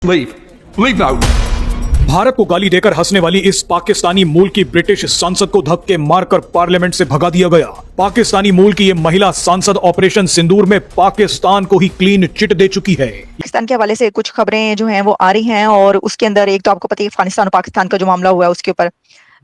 Leave. Leave now. Bharat को गाली देकर हंसने वाली इस पाकिस्तानी मूल की ब्रिटिश सांसद को धक्के मारकर पार्लियामेंट से भगा दिया गया। पाकिस्तानी मूल की ये महिला सांसद ऑपरेशन सिंदूर में पाकिस्तान को ही क्लीन चिट दे चुकी है। पाकिस्तान के हवाले से कुछ खबरें जो हैं वो आ रही हैं और उसके अंदर एक तो आपको पता है अफगानिस्तान और पाकिस्तान का जो मामला हुआ है उसके ऊपर,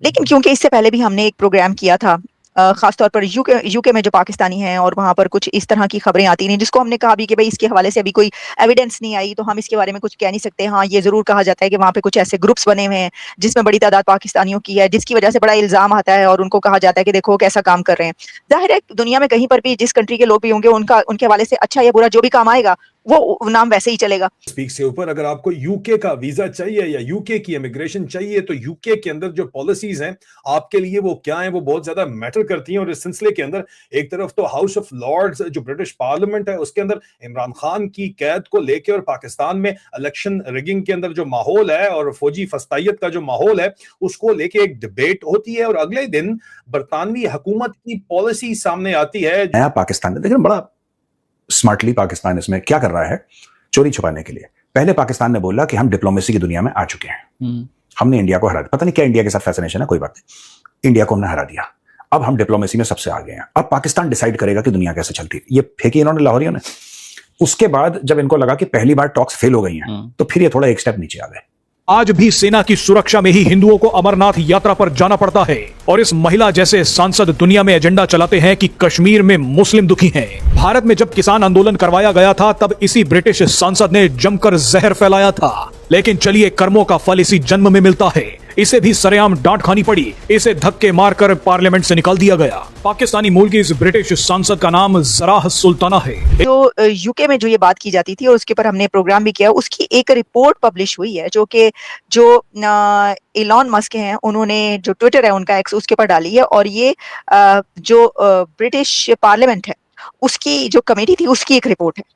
लेकिन क्योंकि इससे पहले भी हमने एक प्रोग्राम किया था खासतौर पर यूके में जो पाकिस्तानी हैं और वहां पर कुछ इस तरह की खबरें आती नहीं, जिसको हमने कहा भी कि भाई इसके हवाले से अभी कोई एविडेंस नहीं आई तो हम इसके बारे में कुछ कह नहीं सकते। हाँ, ये जरूर कहा जाता है कि वहां पे कुछ ऐसे ग्रुप्स बने हुए हैं जिसमें बड़ी तादाद पाकिस्तानियों की है, जिसकी वजह से बड़ा इल्जाम आता है और उनको कहा जाता है कि देखो कैसा काम कर रहे हैं। जाहिर है दुनिया में कहीं पर भी जिस कंट्री के लोग भी होंगे उनके हवाले से अच्छा या बुरा जो भी काम आएगा वो नाम वैसे ही चलेगा। स्पीक से ऊपर अगर आपको यूके का वीजा चाहिए या यूके की इमिग्रेशन चाहिए तो यूके के अंदर जो पॉलिसीज हैं आपके लिए वो क्या हैं, वो बहुत ज्यादा मैटर करती हैं। और इस सिलसिले के अंदर एक तरफ तो हाउस ऑफ लॉर्ड्स जो ब्रिटिश पार्लियामेंट है उसके अंदर इमरान खान की कैद को लेकर और पाकिस्तान में इलेक्शन रिगिंग के अंदर जो माहौल है और फौजी फस्तायत का जो माहौल है उसको लेके एक डिबेट होती है और अगले दिन बरतानवी हुकूमत की पॉलिसी सामने आती है। नया पाकिस्तान, लेकिन बड़ा स्मार्टली पाकिस्तान इसमें क्या कर रहा है, चोरी छुपाने के लिए। पहले पाकिस्तान ने बोला कि हम डिप्लोमेसी की दुनिया में आ चुके हैं, हमने इंडिया को हरा दिया। पता नहीं क्या इंडिया के साथ फैसिनेशन है, कोई बात नहीं, इंडिया को हमने हरा दिया, अब हम डिप्लोमेसी में सबसे आगे हैं। अब पाकिस्तान डिसाइड करेगा कि दुनिया कैसे चलती है। ये फेंकी इन्होंने लाहौरियों ने। उसके बाद जब इनको लगा कि पहली बार टॉक्स फेल हो गई हैं तो फिर ये थोड़ा एक स्टेप नीचे आ गए। आज भी सेना की सुरक्षा में ही हिंदुओं को अमरनाथ यात्रा पर जाना पड़ता है और इस महिला जैसे सांसद दुनिया में एजेंडा चलाते हैं कि कश्मीर में मुस्लिम दुखी हैं। भारत में जब किसान आंदोलन करवाया गया था तब इसी ब्रिटिश सांसद ने जमकर जहर फैलाया था, लेकिन चलिए कर्मों का फल इसी जन्म में मिलता है। इसे भी सरेआम डांट खानी पड़ी, इसे धक्के मारकर पार्लियामेंट से निकाल दिया गया। पाकिस्तानी मूल की इस ब्रिटिश सांसद का नाम ज़राह सुल्ताना है। जो यूके में जो ये बात की जाती थी और उसके ऊपर हमने प्रोग्राम भी किया, उसकी एक रिपोर्ट पब्लिश हुई है जो इलॉन मस्क हैं उन्होंने जो ट्विटर है उनका एक्स उसके ऊपर डाली है और ये जो ब्रिटिश पार्लियामेंट है उसकी जो कमेटी थी उसकी एक रिपोर्ट है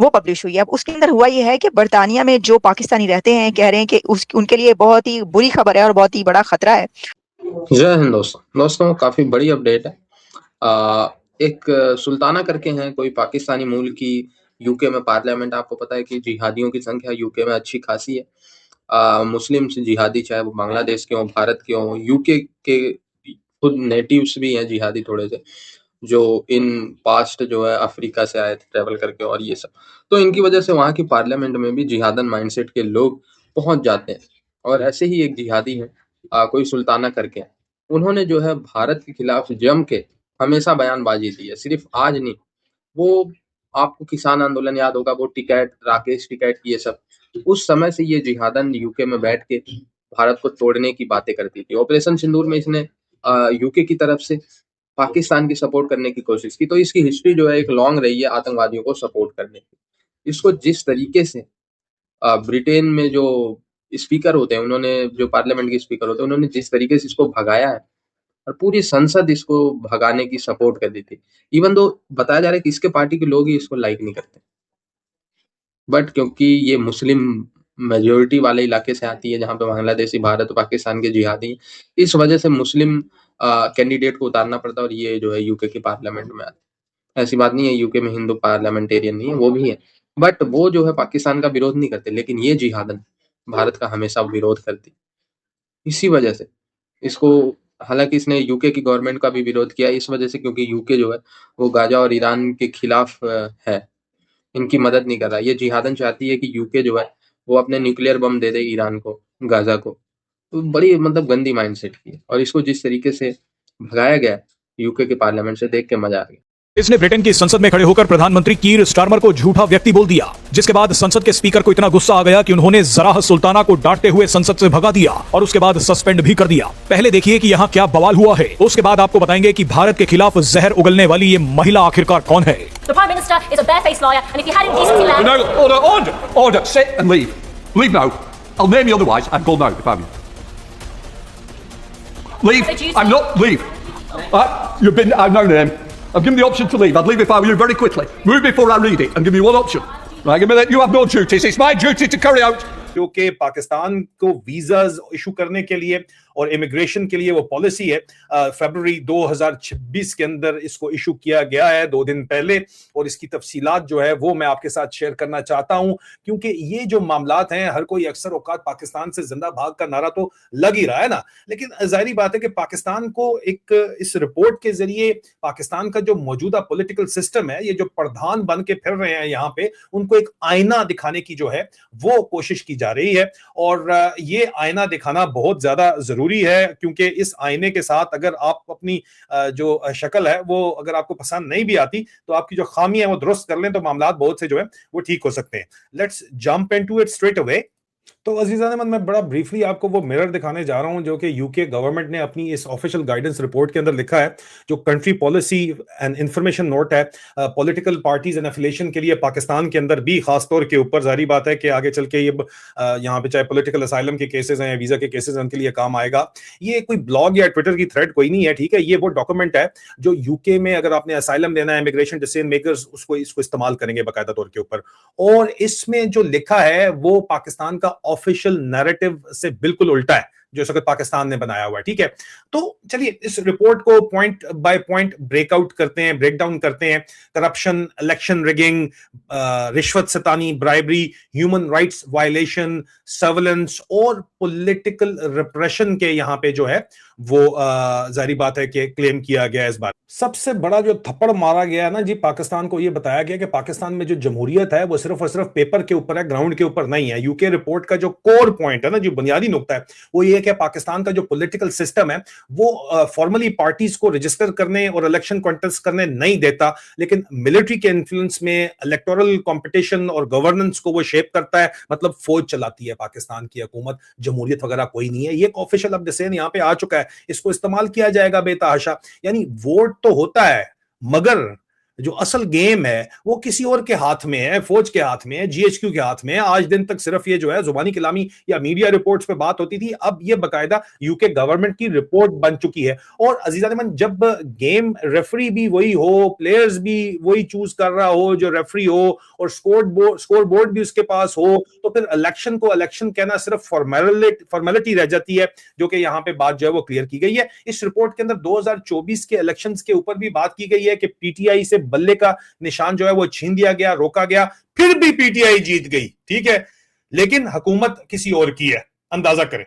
वो पब्लिश हुई है। अब उसके अंदर हुआ ये है कि बरतानिया में जो पाकिस्तानी रहते हैं कह रहे हैं कि उनके लिए बहुत ही बुरी खबर है और बहुत ही बड़ा खतरा है। जय हिंद दोस्तों काफी बड़ी अपडेट है। एक सुल्ताना करके हैं कोई पाकिस्तानी मूल की यूके में पार्लियामेंट। आपको पता है कि जिहादियों की संख्या यूके में अच्छी खासी है। मुस्लिम जिहादी चाहे वो बांग्लादेश के हों, भारत के हों, यूके के खुद नेटिव्स भी हैं जिहादी थोड़े से, जो इन पास्ट जो है अफ्रीका से आए थे ट्रेवल करके और ये सब। तो इनकी वजह से वहाँ की पार्लियामेंट में भी जिहादन माइंडसेट के लोग पहुंच जाते हैं। और ऐसे ही एक जिहादी है कोई सुल्ताना करके, उन्होंने जो है भारत के खिलाफ जम के हमेशा बयानबाजी दी है, सिर्फ आज नहीं। वो आपको किसान आंदोलन याद होगा, वो टिकैत, राकेश टिकैत, ये सब उस समय से ये जिहादन यूके में बैठ के भारत को तोड़ने की बातें करती थी। ऑपरेशन सिंदूर में इसने यूके की तरफ से पाकिस्तान की सपोर्ट करने की कोशिश की। तो इसकी हिस्ट्री जो है एक लॉन्ग रही है आतंकवादियों को सपोर्ट करने की। इसको जिस तरीके से ब्रिटेन में जो स्पीकर होते हैं, उन्होंने जो पार्लियामेंट के स्पीकर होते हैं, उन्होंने जिस तरीके से इसको भगाया है और पूरी संसद इसको भगाने की सपोर्ट कर दी थी। इवन दो बताया जा रहा है कि इसके पार्टी के लोग ही इसको लाइक नहीं करते, बट क्योंकि ये मुस्लिम मेजोरिटी वाले इलाके से आती है जहाँ पे बांग्लादेशी, भारत और पाकिस्तान के जिहादी, इस वजह से मुस्लिम कैंडिडेट को उतारना पड़ता है और ये जो है यूके की पार्लियामेंट में आते हैं। ऐसी बात नहीं है यूके में हिंदू पार्लियामेंटेरियन नहीं है, वो भी है, बट वो जो है पाकिस्तान का विरोध नहीं करते, लेकिन ये जिहादन भारत का हमेशा विरोध करती। इसी वजह से इसको, हालांकि इसने यूके की गवर्नमेंट का भी विरोध किया इस वजह से क्योंकि यूके जो है वो गाजा और ईरान के खिलाफ है, इनकी मदद नहीं कर रहा। ये जिहादन चाहती है कि यूके जो है वो अपने न्यूक्लियर बम दे दे ईरान को, गाजा को। तो बड़ी मतलब गंदी माइंडसेट की है और इसको जिस तरीके से भगाया गया यूके के पार्लियामेंट से देख के मजा आ गया। इसने ब्रिटेन की संसद में खड़े होकर प्रधानमंत्री कीर स्टारमर को झूठा व्यक्ति बोल दिया, जिसके बाद संसद के स्पीकर को इतना गुस्सा आ गया कि उन्होंने ज़राह सुल्ताना को डांटते हुए संसद से भगा दिया और उसके बाद सस्पेंड भी कर दिया। पहले देखिए कि यहाँ क्या बवाल हुआ है, उसके बाद आपको बताएंगे कि भारत के खिलाफ जहर उगलने वाली ये महिला आखिरकार कौन है। The Prime Minister is a barefaced liar, and if you hadn't decently left... No, order, sit and leave. Leave now. I'll name you otherwise and go now if I'm you. Leave. I'm not, leave. You've been, I know name. I've given the option to leave. I'd leave if I were you very quickly. Move before I read it and give you one option. Right, give me that. You have no duties. It's my duty to carry out. क्योंकि पाकिस्तान को visas issue करने के लिए और immigration के लिए वो policy है, फरवरी 2026 के अंदर इसको इशू किया गया है 2 दिन पहले, और इसकी तफसीलात जो है वो मैं आपके साथ शेयर करना चाहता हूं, क्योंकि ये जो मामलात हैं, हर कोई अक्सर औकात पाकिस्तान से जिंदा भाग का नारा तो लग ही रहा है ना, लेकिन जाहिर बात है कि पाकिस्तान को एक इस रिपोर्ट के जरिए पाकिस्तान का जो मौजूदा पॉलिटिकल सिस्टम है, ये जो प्रधान बन के फिर रहे हैं यहाँ पे, उनको एक आईना दिखाने की जो है वो कोशिश की जा रही है, और ये आईना दिखाना बहुत ज्यादा जरूरी है, क्योंकि इस आईने के साथ अगर आप अपनी जो शक्ल है वो अगर आपको पसंद नहीं भी आती, तो आपकी जो खामी है वो दुरुस्त कर लें तो मामलात बहुत से जो है वो ठीक हो सकते हैं। Let's jump into it straight away. तो अजीज़ान, मैं बड़ा ब्रीफली आपको वो मिरर दिखाने जा रहा हूं जो कि यूके गवर्नमेंट ने अपनी इस ऑफिशियल गाइडेंस रिपोर्ट के अंदर लिखा है, जो country policy and information note है पॉलिटिकल पार्टीज एंड एफिलिएशन के लिए पाकिस्तान के अंदर भी खास तौर के ऊपर। जाहिर बात है कि आगे चल के ये यहाँ पे चाहे पॉलिटिकल असाइलम के केसेस हैं, वीजा के केसेस हैं, उनके लिए काम आएगा। ये कोई ब्लॉग या ट्विटर की थ्रेड कोई नहीं है, ठीक है, ये वो डॉक्यूमेंट है जो यूके में अगर आपने असाइलम देना है, इमिग्रेशन डिसीजन मेकर्स इसको इस्तेमाल करेंगे बाकायदा तौर के ऊपर, और इसमें जो लिखा है वो पाकिस्तान का ऑफिशियल नैरेटिव से बिल्कुल उल्टा है जो इस वक्त पाकिस्तान ने बनाया हुआ है, ठीक है। तो चलिए इस रिपोर्ट को पॉइंट बाय पॉइंट ब्रेकआउट करते हैं, ब्रेक डाउन करते हैं। करप्शन, इलेक्शन रिगिंग, रिश्वत सतानी, bribery, human rights violation, surveillance और पॉलिटिकल रिप्रेशन के यहाँ पे जो है वो जाहिर बात है कि क्लेम किया गया है। इस बार सबसे बड़ा जो थप्पड़ मारा गया है ना जी पाकिस्तान को, ये बताया गया कि पाकिस्तान में जो जमहूरियत है वो सिर्फ और सिर्फ पेपर के ऊपर है, ग्राउंड के ऊपर नहीं है। यूके रिपोर्ट का जो कोर पॉइंट है ना, जो बुनियादी नुक्ता है, वो ये कि पाकिस्तान का जो पॉलिटिकल सिस्टम है वो फॉर्मली पार्टीज को रजिस्टर करने और इलेक्शन कॉन्टेस्ट करने नहीं देता, लेकिन मिलिट्री के इन्फ्लुएंस में इलेक्टोरल कंपटीशन और गवर्नेंस को वो शेप करता है। मतलब फौज चलाती है पाकिस्तान की हुकूमत, जमहूरियत वगैरह कोई नहीं है। ये ऑफिशियल अब डिसीजन यहाँ पे आ चुका है, इसको इस्तेमाल किया जाएगा बेतहाशा। यानी वोट तो होता है, मगर जो असल गेम है वो किसी और के हाथ में है, फौज के हाथ में है, जीएचक्यू के हाथ में है। आज दिन तक सिर्फ ये जो है जुबानी कलामी या मीडिया रिपोर्ट्स पे बात होती थी, अब ये बकायदा यूके गवर्नमेंट की रिपोर्ट बन चुकी है। और अजीज़ान, जब गेम रेफरी भी वही हो, प्लेयर्स भी वही चूज कर रहा हो जो रेफरी हो, और स्कोर बोर्ड भी उसके पास हो, तो फिर इलेक्शन को इलेक्शन कहना सिर्फ फॉर्मेलिटी रह जाती है, जो कि यहाँ पे बात जो है वो क्लियर की गई है। इस रिपोर्ट के अंदर 2024 के इलेक्शंस के ऊपर भी बात की गई है कि पीटीआई से बल्ले का निशान जो है वो छीन दिया गया, रोका गया, फिर भी पीटीआई जीत गई, ठीक है, लेकिन हुकूमत किसी और की है। अंदाजा करें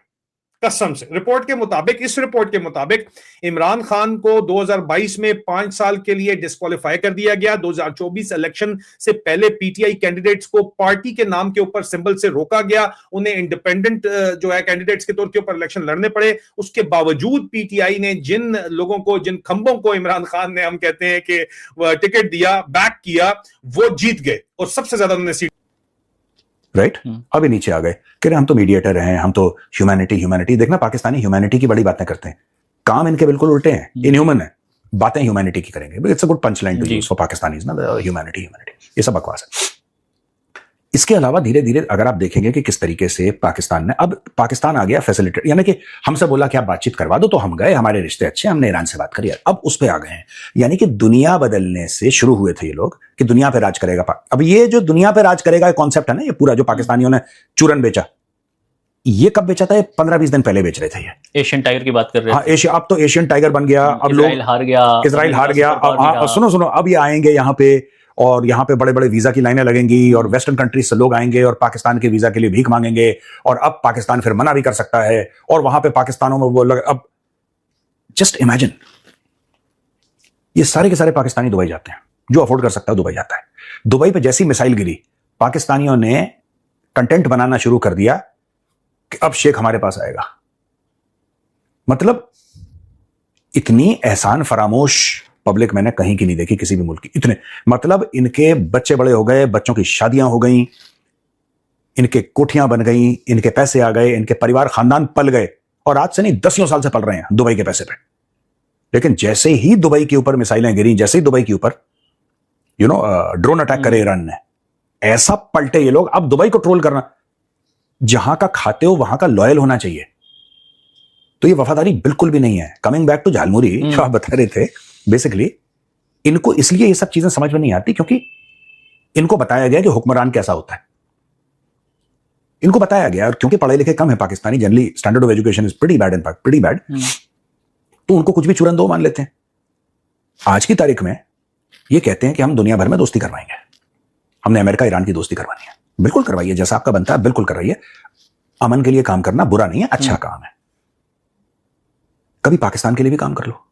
कसम से। रिपोर्ट के मुताबिक, इस रिपोर्ट के मुताबिक इमरान खान को 2022 में 5 साल के लिए डिस्क्वालीफाई कर दिया गया। 2024 इलेक्शन से पहले पीटीआई कैंडिडेट्स को पार्टी के नाम के ऊपर सिंबल से रोका गया, उन्हें इंडिपेंडेंट जो है कैंडिडेट्स के तौर के ऊपर इलेक्शन लड़ने पड़े। उसके बावजूद पीटीआई ने जिन लोगों को, जिन खंभों को इमरान खान ने, हम कहते हैं कि टिकट दिया, बैक किया, वो जीत गए, और सबसे ज्यादा उन्होंने सीट राइट अभी नीचे आ गए, कह रहे हम तो मीडिएटर हैं, हम तो ह्यूमैनिटी। देखना पाकिस्तानी ह्यूमैनिटी की बड़ी बातें करते हैं, काम इनके बिल्कुल उल्टे हैं, इनह्यूमन है, बातें ह्यूमैनिटी की करेंगे। It's a good punch line to use for Pakistanis ना, ह्यूमैनिटी, ये सब बकवास है। इसके अलावा धीरे धीरे अगर आप देखेंगे कि किस तरीके से पाकिस्तान ने, अब पाकिस्तान आ गया फैसिलिटेट, यानी कि हमसे बोला कि आप बातचीत करवा दो, तो हम गए, हमारे रिश्ते अच्छे, हमने ईरान से बात करी, अब उस पे आ गए हैं। यानी कि दुनिया बदलने से शुरू हुए थे ये लोग कि दुनिया पे राज करेगा। अब ये जो दुनिया पे राज करेगा कॉन्सेप्ट है ना, ये पूरा जो पाकिस्तानियों ने चूरन बेचा, ये कब बेचा था? 15-20 दिन पहले बेच रहे थे ये। एशियन टाइगर की बात कर रहे हैं। हाँ, एशिया, अब तो एशियन टाइगर बन गया। अब लोग इजराइल हार गया। अब सुनो, अब ये आएंगे यहाँ पे, और यहाँ पे बड़े बड़े वीजा की लाइनें लगेंगी, और वेस्टर्न कंट्रीज से लोग आएंगे और पाकिस्तान के वीजा के लिए भीख मांगेंगे, और अब पाकिस्तान फिर मना भी कर सकता है, और वहां पे पाकिस्तानों में वो अब जस्ट इमेजिन, ये सारे के सारे पाकिस्तानी दुबई जाते हैं, जो अफोर्ड कर सकता है दुबई जाता है। दुबई पे जैसी मिसाइल गिरी, पाकिस्तानियों ने कंटेंट बनाना शुरू कर दिया कि अब शेख हमारे पास आएगा। मतलब इतनी एहसान फरामोश पब्लिक मैंने कहीं की नहीं देखी किसी भी मुल्क की। इतने, मतलब इनके बच्चे बड़े हो गए, बच्चों की शादियां हो गई, इनके कोठियां बन गई, इनके पैसे आ गए, इनके परिवार खानदान पल गए, और आज से नहीं 10 साल से पल रहे हैं दुबई के पैसे पे। लेकिन जैसे ही दुबई के ऊपर मिसाइलें गिरी, जैसे ही दुबई के ऊपर ड्रोन अटैक करे ईरान ने, ऐसा पलटे ये लोग। अब दुबई को ट्रोल करना, जहां का खाते हो वहां का लॉयल होना चाहिए, तो ये वफादारी बिल्कुल भी नहीं है। कमिंग बैक टू झालमुरी जो आप बता रहे थे, बेसिकली इनको इसलिए ये सब चीजें समझ में नहीं आती क्योंकि इनको बताया गया कि हुक्मरान कैसा होता है। इनको बताया गया, और क्योंकि पढ़े लिखे कम है Pakistani, generally standard of education is pretty bad, in fact pretty bad, तो उनको कुछ भी चूरन दो मान लेते हैं। आज की तारीख में ये कहते हैं कि हम दुनिया भर में दोस्ती करवाएंगे, हमने अमेरिका ईरान की दोस्ती करवानी है। बिल्कुल करवाइए, जैसा आपका बनता है बिल्कुल करवाइए। अमन के लिए काम करना बुरा नहीं है, अच्छा काम है। कभी पाकिस्तान के लिए भी काम कर लो।